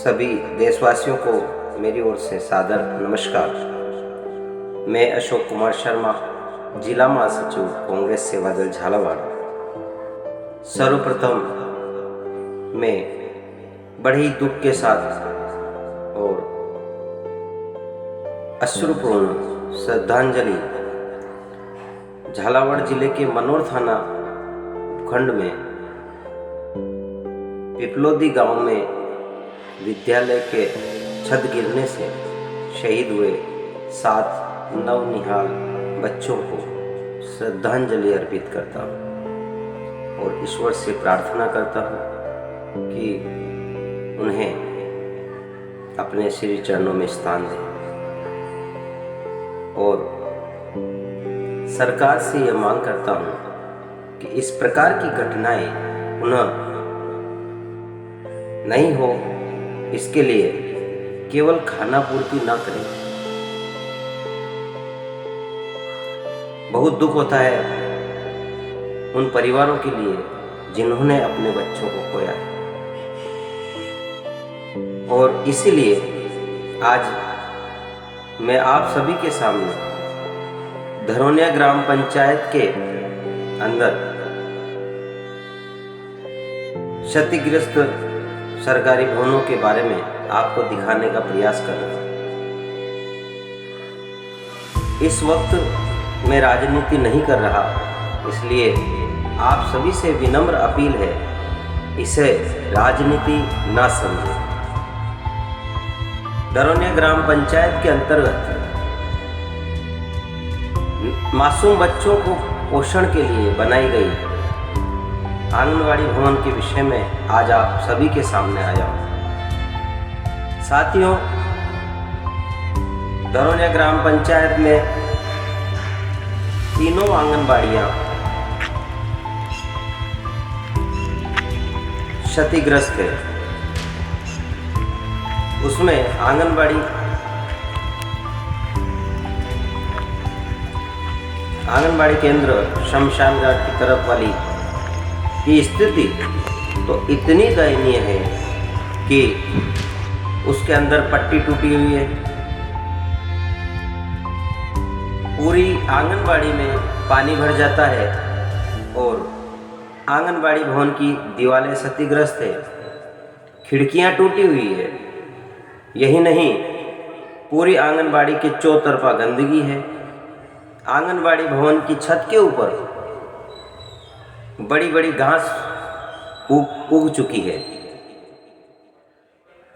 सभी देशवासियों को मेरी ओर से सादर नमस्कार। मैं अशोक कुमार शर्मा, जिला महासचिव कांग्रेस सेवादल झालावाड़। सर्वप्रथम मैं बड़े ही दुख के साथ और अश्रुपूर्ण श्रद्धांजलि झालावाड़ जिले के मनोर थाना खंड में पिपलोदी गांव में विद्यालय के छत गिरने से शहीद हुए 7 नवनिहाल बच्चों को श्रद्धांजलि अर्पित करता हूँ और ईश्वर से प्रार्थना करता हूँ कि उन्हें अपने श्री चरणों में स्थान दे और सरकार से यह मांग करता हूँ कि इस प्रकार की घटनाएं पुनः नहीं हो, इसके लिए केवल खाना पूर्ति न करें। बहुत दुख होता है उन परिवारों के लिए जिन्होंने अपने बच्चों को खोया है और इसीलिए आज मैं आप सभी के सामने धरोनिया ग्राम पंचायत के अंदर क्षतिग्रस्त सरकारी भवनों के बारे में आपको दिखाने का प्रयास कर रहा हूं। इस वक्त मैं राजनीति नहीं कर रहा, इसलिए आप सभी से विनम्र अपील है, इसे राजनीति ना समझें। धरोनिया ग्राम पंचायत के अंतर्गत मासूम बच्चों को पोषण के लिए बनाई गई आंगनवाड़ी भवन के विषय में आज आप सभी के सामने आया हूं। साथियों, धरोनिया ग्राम पंचायत में तीनों आंगनबाड़ियां क्षतिग्रस्त है। उसमें आंगनबाड़ी केंद्र शमशान घाट की तरफ वाली की स्थिति तो इतनी दयनीय है कि उसके अंदर पट्टी टूटी हुई है। पूरी आंगनबाड़ी में पानी भर जाता है और आंगनबाड़ी भवन की दीवारें क्षतिग्रस्त है, खिड़कियां टूटी हुई है। यही नहीं, पूरी आंगनबाड़ी के चौतरफा गंदगी है। आंगनबाड़ी भवन की छत के ऊपर बड़ी बड़ी घास उग चुकी है।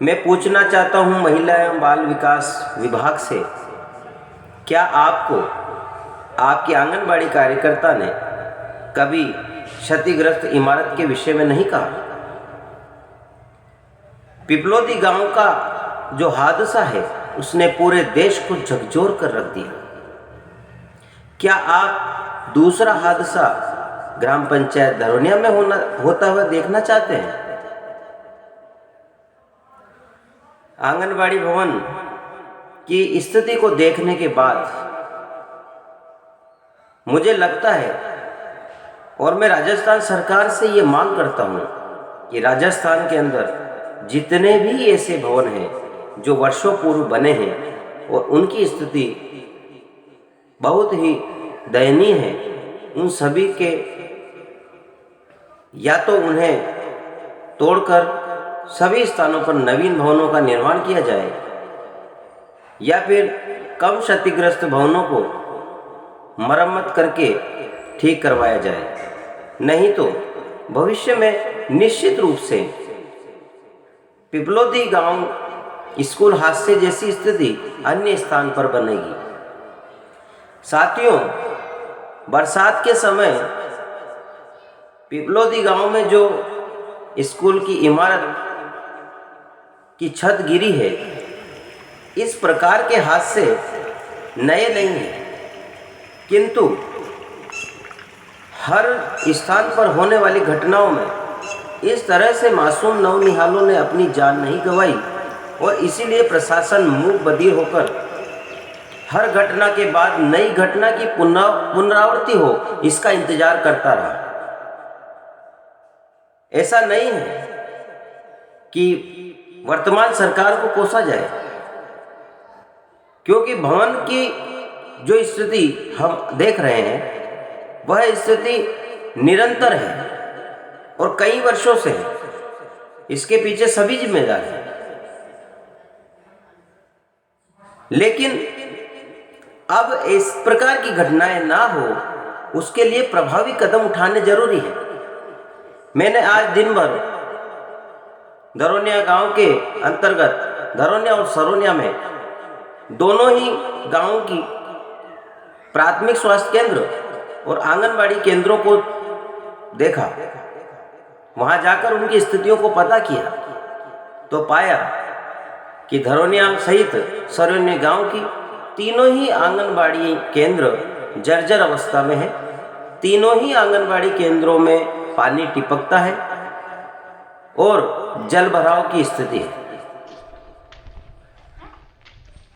मैं पूछना चाहता हूं महिला एवं बाल विकास विभाग से, क्या आपको आपकी आंगनबाड़ी कार्यकर्ता ने कभी क्षतिग्रस्त इमारत के विषय में नहीं कहा? पिपलोदी गांव का जो हादसा है उसने पूरे देश को झकझोर कर रख दिया। क्या आप दूसरा हादसा ग्राम पंचायत धरोनिया में होता हुआ देखना चाहते हैं? आंगनबाड़ी भवन की स्थिति को देखने के बाद मुझे लगता है और मैं राजस्थान सरकार से ये मांग करता हूं कि राजस्थान के अंदर जितने भी ऐसे भवन हैं जो वर्षों पूर्व बने हैं और उनकी स्थिति बहुत ही दयनीय है, उन सभी के या तो उन्हें तोड़कर सभी स्थानों पर नवीन भवनों का निर्माण किया जाए या फिर कम क्षतिग्रस्त भवनों को मरम्मत करके ठीक करवाया जाए। नहीं तो भविष्य में निश्चित रूप से पिपलोदी गांव स्कूल हादसे जैसी स्थिति अन्य स्थान पर बनेगी। साथियों, बरसात के समय पिपलोदी गांव में जो स्कूल की इमारत की छत गिरी है, इस प्रकार के हादसे नए नहीं हैं, किंतु हर स्थान पर होने वाली घटनाओं में इस तरह से मासूम नवनिहालों ने अपनी जान नहीं गंवाई और इसीलिए प्रशासन मूक बधिर होकर हर घटना के बाद नई घटना की पुनरावृत्ति हो इसका इंतजार करता रहा। ऐसा नहीं है कि वर्तमान सरकार को कोसा जाए, क्योंकि भवन की जो स्थिति हम देख रहे हैं वह स्थिति निरंतर है और कई वर्षों से है। इसके पीछे सभी जिम्मेदार हैं, लेकिन अब इस प्रकार की घटनाएं ना हो उसके लिए प्रभावी कदम उठाने जरूरी है। मैंने आज दिन भर धरोनिया गांव के अंतर्गत धरोनिया और सरोनिया में दोनों ही गांवों की प्राथमिक स्वास्थ्य केंद्र और आंगनबाड़ी केंद्रों को देखा। वहां जाकर उनकी स्थितियों को पता किया तो पाया कि धरोनिया सहित सरोनिया गांव की तीनों ही आंगनबाड़ी केंद्र जर्जर अवस्था में है। तीनों ही आंगनबाड़ी केंद्रों में पानी टिपकता है और जल भराव की स्थिति है।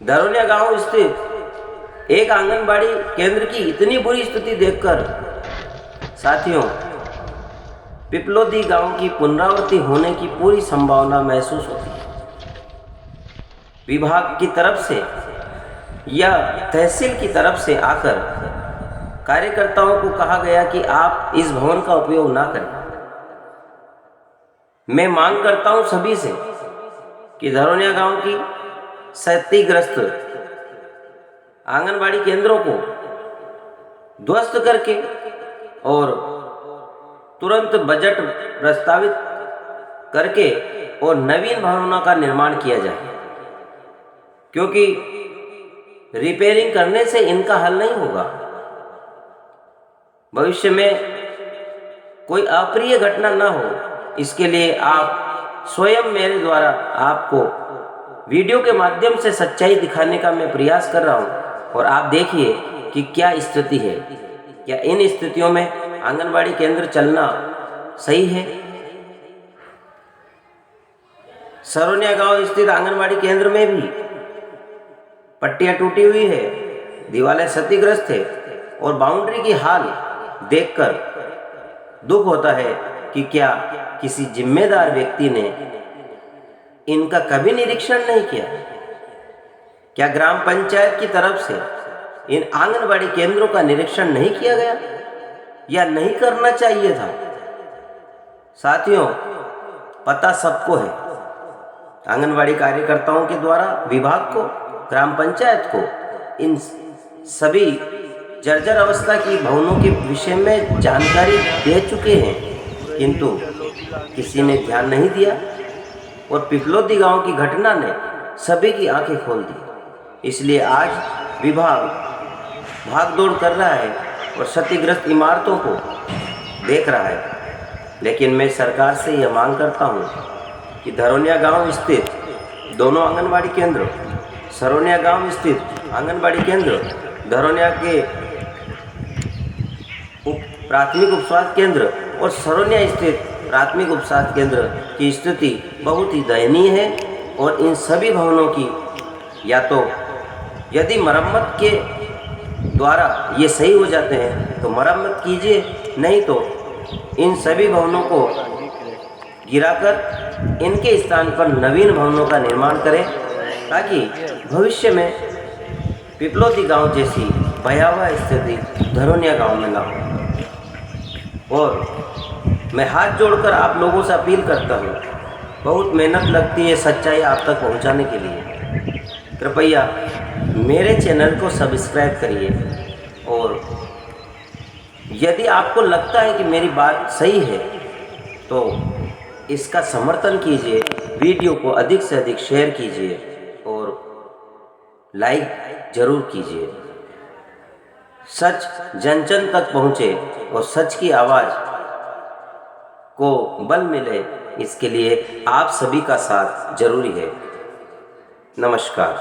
धरोनिया गांव स्थित एक आंगनबाड़ी केंद्र की इतनी बुरी स्थिति देखकर साथियों पिपलोदी गांव की पुनरावृत्ति होने की पूरी संभावना महसूस होती है। विभाग की तरफ से या तहसील की तरफ से आकर कार्यकर्ताओं को कहा गया कि आप इस भवन का उपयोग ना करें। मैं मांग करता हूं सभी से कि धरोनिया गांव की क्षतिग्रस्त आंगनबाड़ी केंद्रों को ध्वस्त करके और तुरंत बजट प्रस्तावित करके और नवीन भवनों का निर्माण किया जाए, क्योंकि रिपेयरिंग करने से इनका हल नहीं होगा। भविष्य में कोई अप्रिय घटना ना हो, इसके लिए आप स्वयं मेरे द्वारा आपको वीडियो के माध्यम से सच्चाई दिखाने का मैं प्रयास कर रहा हूं और आप देखिए कि क्या स्थिति है। क्या इन स्थितियों में आंगनबाड़ी केंद्र चलना सही है? सरोनिया गांव स्थित आंगनबाड़ी केंद्र में भी पट्टियां टूटी हुई है, दीवारें क्षतिग्रस्त है और बाउंड्री की हाल देखकर दुख होता है कि क्या किसी जिम्मेदार व्यक्ति ने इनका कभी निरीक्षण नहीं किया? क्या ग्राम पंचायत की तरफ से इन आंगनबाड़ी केंद्रों का निरीक्षण नहीं किया गया या नहीं करना चाहिए था? साथियों, पता सबको है। आंगनबाड़ी कार्यकर्ताओं के द्वारा विभाग को, ग्राम पंचायत को इन सभी जर्जर अवस्था की भवनों के विषय में जानकारी दे चुके हैं, किंतु किसी ने ध्यान नहीं दिया और पिपलोदी गांव की घटना ने सभी की आंखें खोल दी। इसलिए आज विभाग भागदौड़ कर रहा है और क्षतिग्रस्त इमारतों को देख रहा है। लेकिन मैं सरकार से यह मांग करता हूं कि धरोनिया गांव स्थित दोनों आंगनबाड़ी केंद्र, सरोनिया गांव स्थित आंगनबाड़ी केंद्र, धरोनिया के प्राथमिक उपस्वास्थ्य केंद्र और सरोनिया स्थित प्राथमिक उपस्वास्थ्य केंद्र की स्थिति बहुत ही दयनीय है और इन सभी भवनों की या तो यदि मरम्मत के द्वारा ये सही हो जाते हैं तो मरम्मत कीजिए, नहीं तो इन सभी भवनों को गिराकर इनके स्थान पर नवीन भवनों का निर्माण करें, ताकि भविष्य में पिपलोदी गांव जैसी भयावह स्थिति धरोनिया गांव में ना हो। और मैं हाथ जोड़कर आप लोगों से अपील करता हूँ, बहुत मेहनत लगती है सच्चाई आप तक पहुँचाने के लिए। कृपया मेरे चैनल को सब्सक्राइब करिए और यदि आपको लगता है कि मेरी बात सही है तो इसका समर्थन कीजिए, वीडियो को अधिक से अधिक शेयर कीजिए और लाइक जरूर कीजिए। सच जन जन तक पहुँचे और सच की आवाज़ को बल मिले, इसके लिए आप सभी का साथ जरूरी है। नमस्कार।